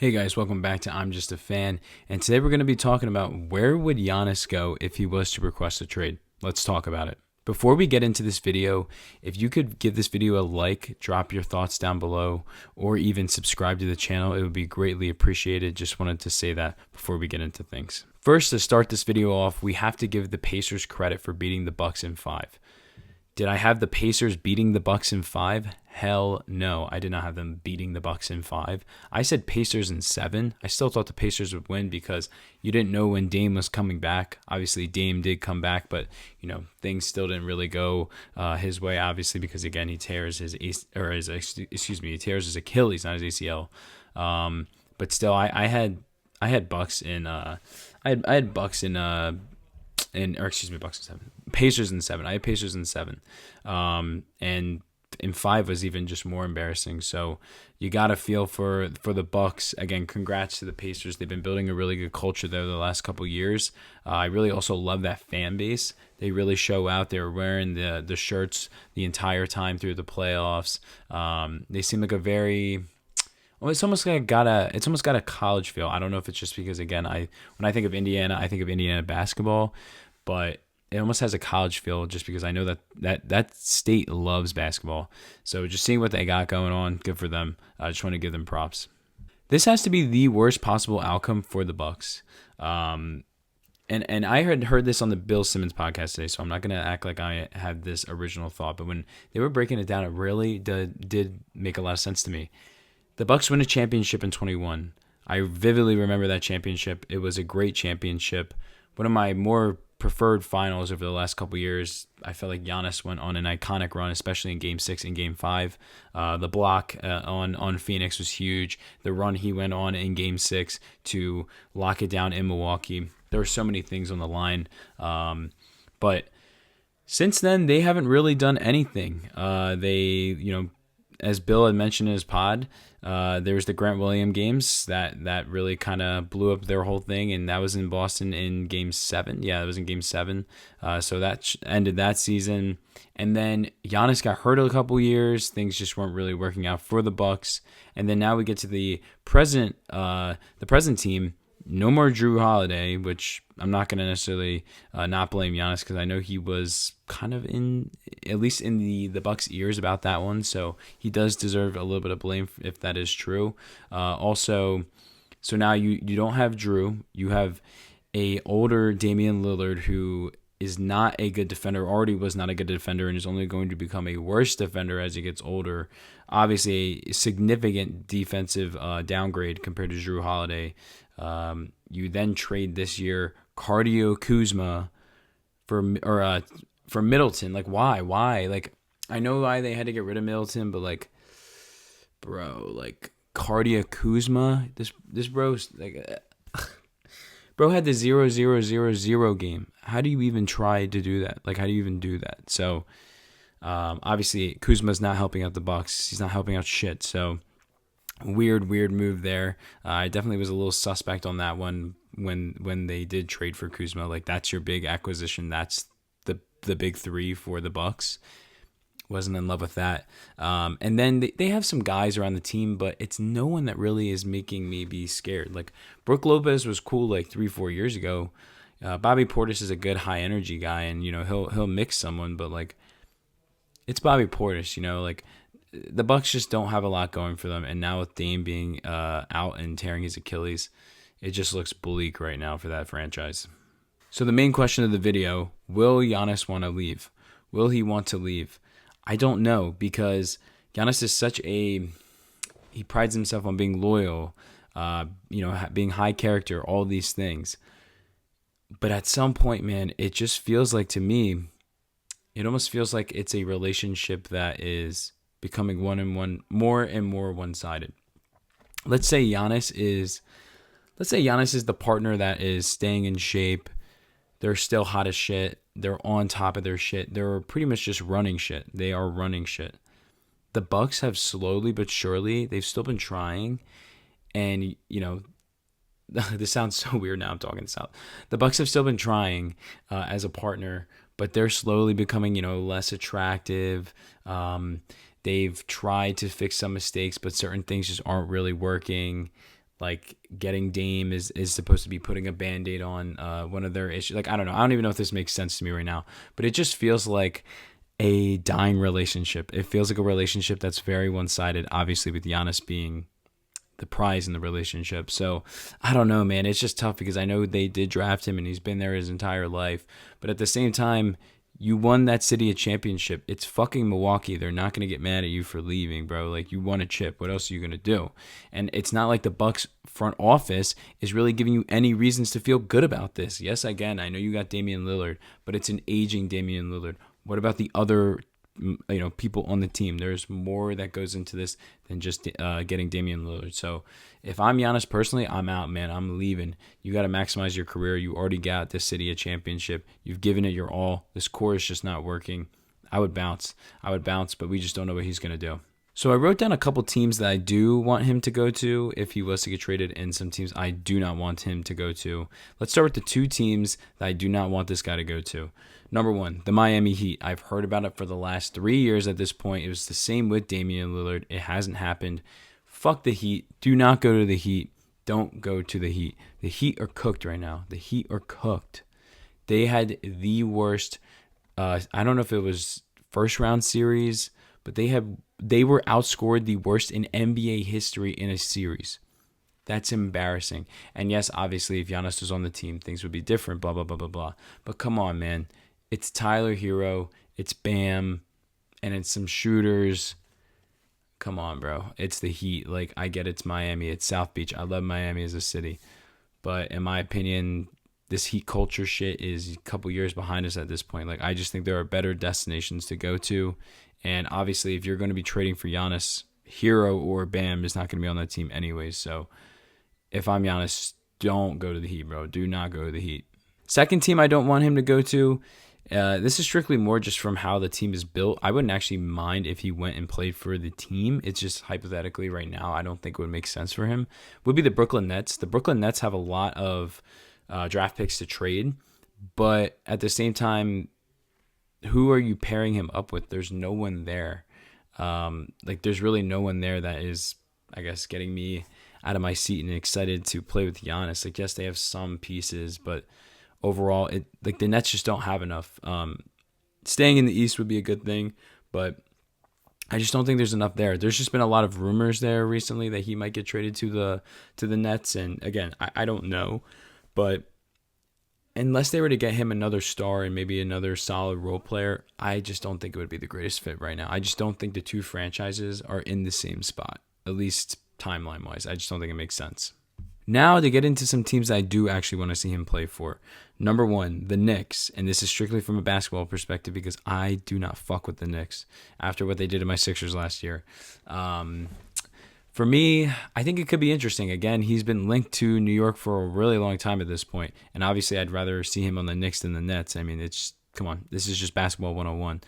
Hey guys, welcome back to I'm Just a Fan, and today we're going to be talking about where would Giannis go if he was to request a trade. Let's talk about it. Before we get into this video, if you could give this video a like, drop your thoughts down below, or even subscribe to the channel, it would be greatly appreciated. Just wanted to say that before we get into things. First, to start this video off, we have to give the Pacers credit for beating the Bucks in 5. Did I have the Pacers beating the Bucks in 5? Hell no, I did not have them beating the Bucks in 5. I said Pacers in 7. I still thought the Pacers would win because you didn't know when Dame was coming back. Obviously, Dame did come back, but things still didn't really go his way. Obviously, because again, he tears his he tears his Achilles, not his ACL. But still, I had Bucks in I had Bucks in Bucks in 7. Pacers in 7. I had Pacers in 7. And in 5 was even just more embarrassing. So you got to feel for the Bucks. Again, congrats to the Pacers. They've been building a really good culture there the last couple years. I really also love that fan base. They really show out. They're wearing the shirts the entire time through the playoffs. They seem like a very... Well, it's almost got a college feel. I don't know if it's just because, again, when I think of Indiana, I think of Indiana basketball, but it almost has a college feel just because I know that state loves basketball. So just seeing what they got going on, good for them. I just want to give them props. This has to be the worst possible outcome for the Bucks. And I had heard this on the Bill Simmons podcast today, so I'm not going to act like I had this original thought. But when they were breaking it down, it really did make a lot of sense to me. The Bucks win a championship in 21. I vividly remember that championship. It was a great championship. One of my more preferred finals over the last couple years. I felt like Giannis went on an iconic run, especially in Game 6 and Game 5. The block on Phoenix was huge. The run he went on in Game 6 to lock it down in Milwaukee. There were so many things on the line. But since then, they haven't really done anything. As Bill had mentioned in his pod, there was the Grant Williams games that really kind of blew up their whole thing, and that was in Boston in Game 7. Yeah, it was in Game 7. So that ended that season. And then Giannis got hurt a couple years. Things just weren't really working out for the Bucks. And then now we get to the present team. No more Drew Holiday, which I'm not going to necessarily not blame Giannis because I know he was kind of at least in the Bucks' ears about that one. So he does deserve a little bit of blame if that is true. Also, so now you don't have Drew. You have a older Damian Lillard who is not a good defender, already was not a good defender, and is only going to become a worse defender as he gets older. Obviously, a significant defensive downgrade compared to Drew Holiday. You then trade this year Cardio Kuzma for Middleton. Like, why? Like, I know why they had to get rid of Middleton, but like, bro, like Cardio Kuzma, this bro's like, bro had the 0-0-0-0 game. How do you even try to do that? Like, how do you even do that? So, obviously, Kuzma's not helping out the Bucks. He's not helping out shit. So, weird move there. I definitely was a little suspect on that one when they did trade for Kuzma. Like, that's your big acquisition. That's the big three for the Bucks. Wasn't in love with that. And then they have some guys around the team, but it's no one that really is making me be scared. Like, Brook Lopez was cool like 3-4 years ago. Bobby Portis is a good high energy guy, and he'll mix someone, but like, it's Bobby Portis. Like, the Bucks just don't have a lot going for them, and now with Dame being out and tearing his Achilles, it just looks bleak right now for that franchise. So the main question of the video: will Giannis want to leave? Will he want to leave? I don't know, because Giannis is he prides himself on being loyal, being high character, all these things. But at some point, man, it just feels like, to me, it almost feels like it's a relationship that is becoming more and more one-sided. Let's say Giannis is the partner that is staying in shape. They're still hot as shit. They're on top of their shit. They're pretty much just running shit. They are running shit. The Bucks have slowly but surely, they've still been trying. And, this sounds so weird now I'm talking this out. The Bucks have still been trying as a partner, but they're slowly becoming, less attractive. They've tried to fix some mistakes, but certain things just aren't really working. like getting Dame is supposed to be putting a Band-Aid on one of their issues. Like, I don't know. I don't even know if this makes sense to me right now, but it just feels like a dying relationship. It feels like a relationship that's very one-sided, obviously with Giannis being the prize in the relationship. So I don't know, man. It's just tough because I know they did draft him and he's been there his entire life. But at the same time, you won that city a championship. It's fucking Milwaukee. They're not going to get mad at you for leaving, bro. Like, you won a chip. What else are you going to do? And it's not like the Bucks front office is really giving you any reasons to feel good about this. Yes, again, I know you got Damian Lillard, but it's an aging Damian Lillard. What about the other people on the team? There's more that goes into this than just getting Damian Lillard. So if I'm Giannis personally, I'm out, man. I'm leaving. You got to maximize your career. You already got this city a championship. You've given it your all. This core is just not working. I would bounce, but we just don't know what he's going to do. So I wrote down a couple teams that I do want him to go to if he was to get traded, and some teams I do not want him to go to. Let's start with the two teams that I do not want this guy to go to. Number one, the Miami Heat. I've heard about it for the last 3 years at this point. It was the same with Damian Lillard. It hasn't happened. Fuck the Heat. Do not go to the Heat. Don't go to the Heat. The Heat are cooked right now. The Heat are cooked. They had the worst, I don't know if it was first round series, but they were outscored the worst in NBA history in a series. That's embarrassing. And yes, obviously, if Giannis was on the team, things would be different, blah, blah, blah, blah, blah. But come on, man. It's Tyler Hero, it's Bam, and it's some shooters. Come on, bro. It's the Heat. Like, I get it's Miami. It's South Beach. I love Miami as a city. But in my opinion, this Heat culture shit is a couple years behind us at this point. Like, I just think there are better destinations to go to. And obviously, if you're going to be trading for Giannis, Hero or Bam is not going to be on that team anyways. So if I'm Giannis, don't go to the Heat, bro. Do not go to the Heat. Second team I don't want him to go to, this is strictly more just from how the team is built. I wouldn't actually mind if he went and played for the team. It's just hypothetically right now, I don't think it would make sense for him. Would be the Brooklyn Nets. The Brooklyn Nets have a lot of draft picks to trade, but at the same time, who are you pairing him up with? There's no one there. There's really no one there that is, I guess, getting me out of my seat and excited to play with Giannis. Like, yes, they have some pieces, but overall, the Nets just don't have enough. Staying in the East would be a good thing, but I just don't think there's enough there. There's just been a lot of rumors there recently that he might get traded to the Nets, and again, I don't know, but unless they were to get him another star and maybe another solid role player, I just don't think it would be the greatest fit right now. I just don't think the two franchises are in the same spot, at least timeline-wise. I just don't think it makes sense. Now to get into some teams I do actually want to see him play for. Number one, the Knicks, and this is strictly from a basketball perspective because I do not fuck with the Knicks after what they did to my Sixers last year. For me, I think it could be interesting. Again, he's been linked to New York for a really long time at this point, and obviously I'd rather see him on the Knicks than the Nets. I mean, come on, this is just basketball 101.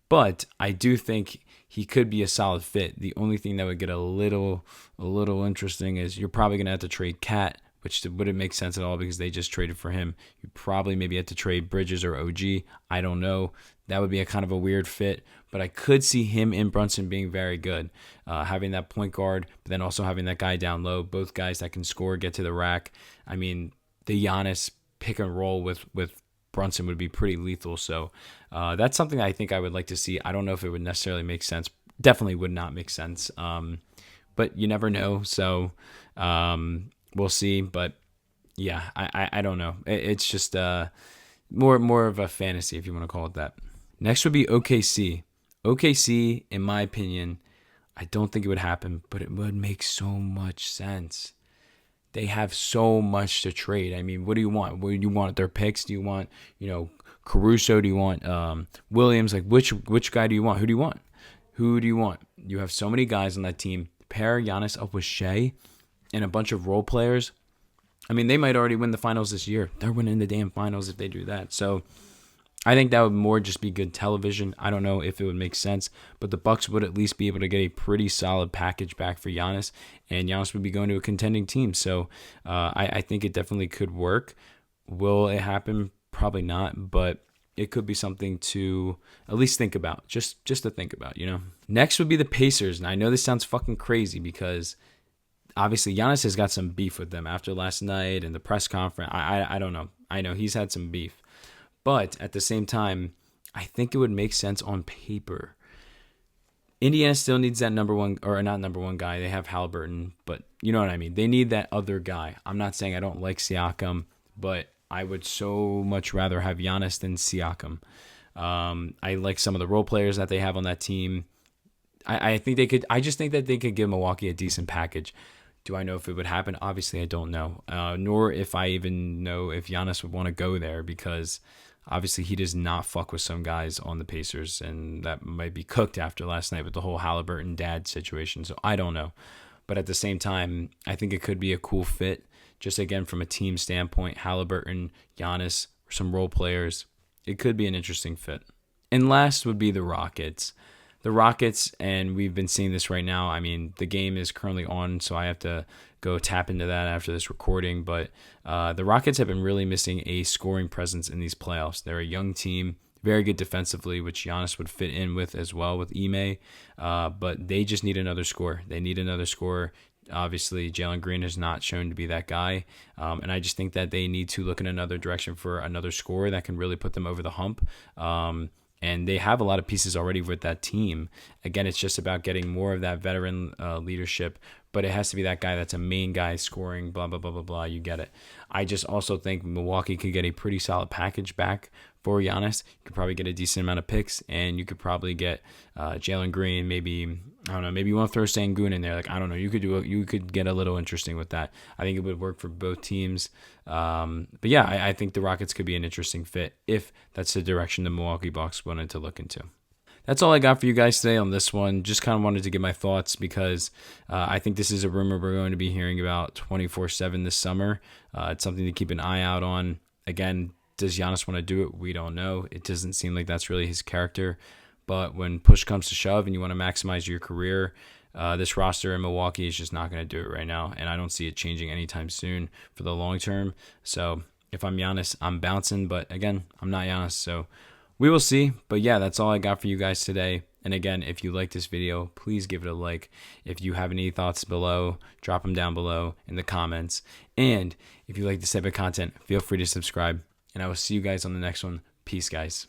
But I do think he could be a solid fit. The only thing that would get a little interesting is you're probably going to have to trade Cat, which wouldn't make sense at all because they just traded for him. You probably maybe have to trade Bridges or OG. I don't know. That would be a kind of a weird fit, but I could see him and Brunson being very good. Having that point guard, but then also having that guy down low, both guys that can score, get to the rack. I mean, the Giannis pick and roll with Brunson would be pretty lethal. So that's something I think I would like to see. I don't know if it would necessarily make sense. Definitely would not make sense. But you never know. So we'll see. But yeah, I don't know. It's just more of a fantasy, if you want to call it that. Next would be OKC. OKC, in my opinion, I don't think it would happen, but it would make so much sense. They have so much to trade. I mean, what do you want? What do you want? Their picks? Do you want, Caruso? Do you want Williams? Like, which guy do you want? Who do you want? Who do you want? You have so many guys on that team. Pair Giannis up with Shea and a bunch of role players. I mean, they might already win the finals this year. They're winning the damn finals if they do that. So I think that would more just be good television. I don't know if it would make sense, but the Bucks would at least be able to get a pretty solid package back for Giannis, and Giannis would be going to a contending team. So I think it definitely could work. Will it happen? Probably not, but it could be something to at least think about, just to think about, Next would be the Pacers, and I know this sounds fucking crazy because obviously Giannis has got some beef with them after last night and the press conference. I don't know. I know he's had some beef. But at the same time, I think it would make sense on paper. Indiana still needs that number one, or not number one guy. They have Halliburton, but you know what I mean. They need that other guy. I'm not saying I don't like Siakam, but I would so much rather have Giannis than Siakam. I like some of the role players that they have on that team. I think they could. I just think that they could give Milwaukee a decent package. Do I know if it would happen? Obviously, I don't know. Nor if I even know if Giannis would want to go there, because obviously he does not fuck with some guys on the Pacers, and that might be cooked after last night with the whole Halliburton dad situation. So I don't know. But at the same time, I think it could be a cool fit. Just again, from a team standpoint, Halliburton, Giannis, some role players. It could be an interesting fit. And last would be the Rockets. The Rockets, and we've been seeing this right now. I mean, the game is currently on, so I have to go tap into that after this recording. But the Rockets have been really missing a scoring presence in these playoffs. They're a young team, very good defensively, which Giannis would fit in with as well with Ime. But they just need another scorer. They need another scorer. Obviously, Jalen Green has not shown to be that guy. And I just think that they need to look in another direction for another scorer that can really put them over the hump. And they have a lot of pieces already with that team. Again, it's just about getting more of that veteran leadership, but it has to be that guy that's a main guy scoring, blah, blah, blah, blah, blah. You get it. I just also think Milwaukee could get a pretty solid package back for Giannis. You could probably get a decent amount of picks, and you could probably get Jalen Green, maybe, I don't know, maybe you want to throw Sengun in there. Like, I don't know. You could get a little interesting with that. I think it would work for both teams. But yeah, I think the Rockets could be an interesting fit if that's the direction the Milwaukee Bucks wanted to look into. That's all I got for you guys today on this one. Just kind of wanted to give my thoughts because I think this is a rumor we're going to be hearing about 24/7 this summer. It's something to keep an eye out on. Again, does Giannis want to do it? We don't know. It doesn't seem like that's really his character. But when push comes to shove and you want to maximize your career, this roster in Milwaukee is just not going to do it right now. And I don't see it changing anytime soon for the long term. So if I'm Giannis, I'm bouncing. But again, I'm not Giannis. So we will see. But yeah, that's all I got for you guys today. And again, if you like this video, please give it a like. If you have any thoughts below, drop them down below in the comments. And if you like this type of content, feel free to subscribe. And I will see you guys on the next one. Peace, guys.